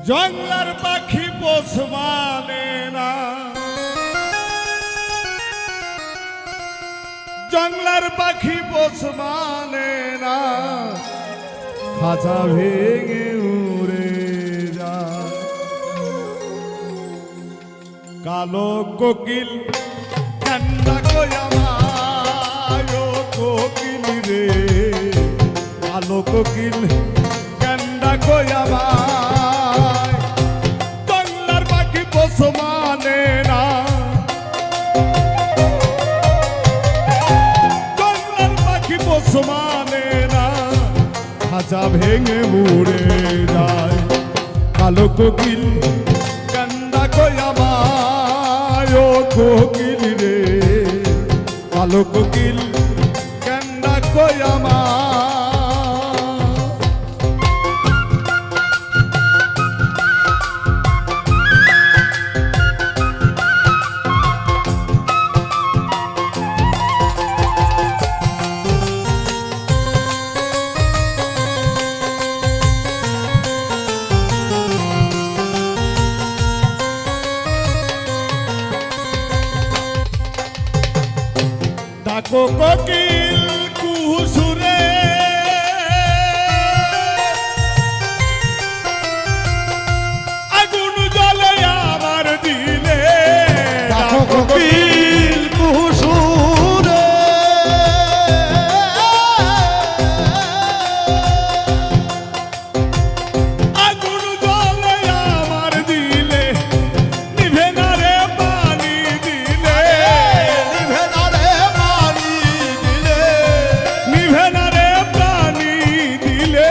জংলার পাখি পোষ মানে না, জংলার পাখি পোষ মানে না, খাঁচা ভেঙে উড়ে যায়। কালো কোকিল কান্না কয়া মায়ো কোকিল রে, কালো কোকিল কান্না কয়া মায়, জংলার পাখি পোষ মানে না, জংলার পাখি পোষ মানে না, খাঁচা ভেঙে উড়ে যায়। কালো কোকিল কান্না কয়া মায় কোকিল রে, কালো কোকিল কান্না কয়া মায়। ডাকো কোকিল কুহুসুরে, আগুন জ্বলে আমার দিলে। ডাকো কোকিল কুহুসুরে, আগুন জ্বলে আমার দিলে, নিভে না রে পানি দিলে, নিভে না রে পানি দিলে, নিভে না রে পানি দিলে,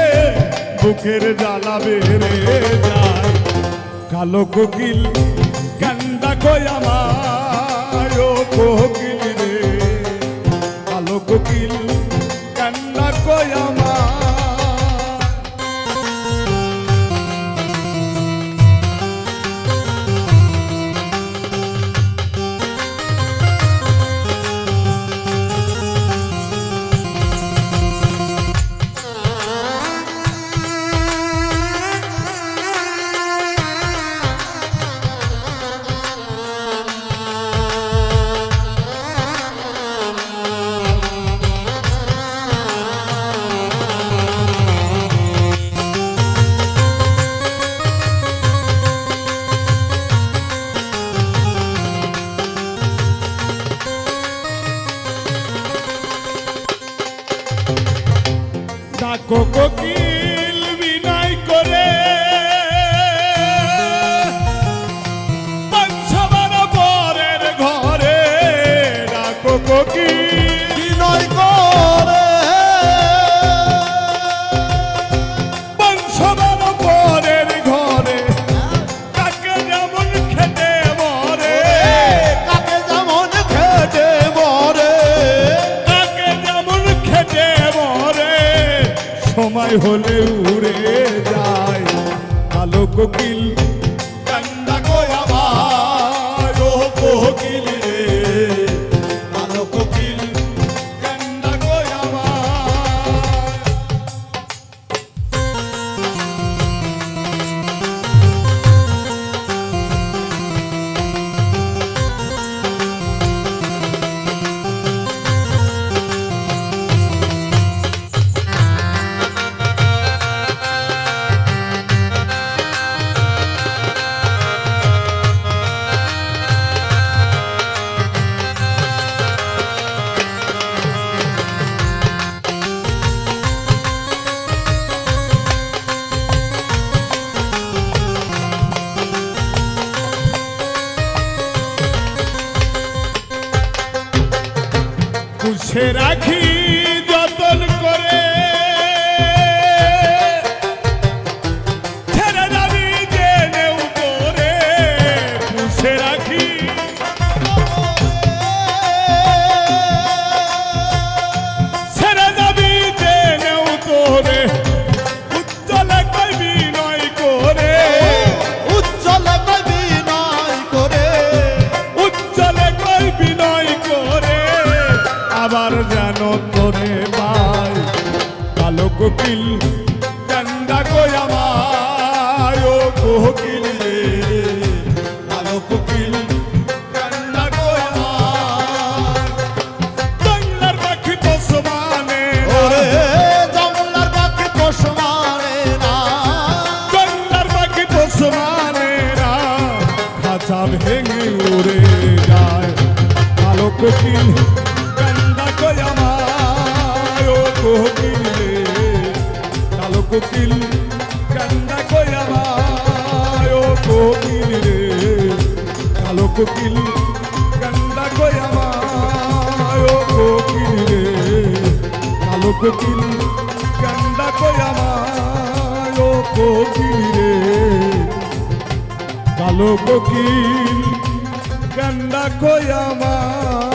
বুকের জ্বালা বেড়ে যায়। কালো কোকিল কান্দা কয়া মায় কোকিল রে, কালো কোকিল কান্দা কয়া মায়। ডাকো কোকিল বিনয় করে, পঞ্চবন পরের ঘরে। ডাকো কোকিল বিনয় করে, পঞ্চবন পরের ঘরে, কাকে যেমন খেতে মরে, কাকে যেমন খেতে মরে, কাকে যেমন খেতে মরে, সময় হলে উড়ে যায়। কালো কোকিল কান্দা কয়া মায় কোকিল রে, কালো কোকিল কান্দা কয়া মায়। পুষে রাখি যতন করে, ছেড়ে যাবি জেনেও করে। পুষে রাখি ছেড়ে যাবি জেনেও করে, উজ্জ্বলে কই বিনয় করে, উজ্জ্বলে কই বিনয় করে, উজ্জ্বলে কই বিনয় করে। আবার যেন তোরে পাই, কালো কোকিল কান্দা কয়া মায় কোকিল রে কালো কোকিল কান্না কয় আমার জঙ্গলার পাখি পোষ মানে না ওরে জঙ্গলার পাখি পোষ মানে না জঙ্গলার পাখি পোষ মানে না খাঁচা ভেঙে উড়ে যায় কালো কোকিল কান্না কয় আমার ও কোকিল রে কালো কোকিল কান্না কয় আমার ও কোকিল রে কালো কোকিল কান্না কয় আমার ও কোকিল রে কালো কোকিল কান্না কয় আমার ও কোকিল রে কালো কোকিল কান্না কয় আমার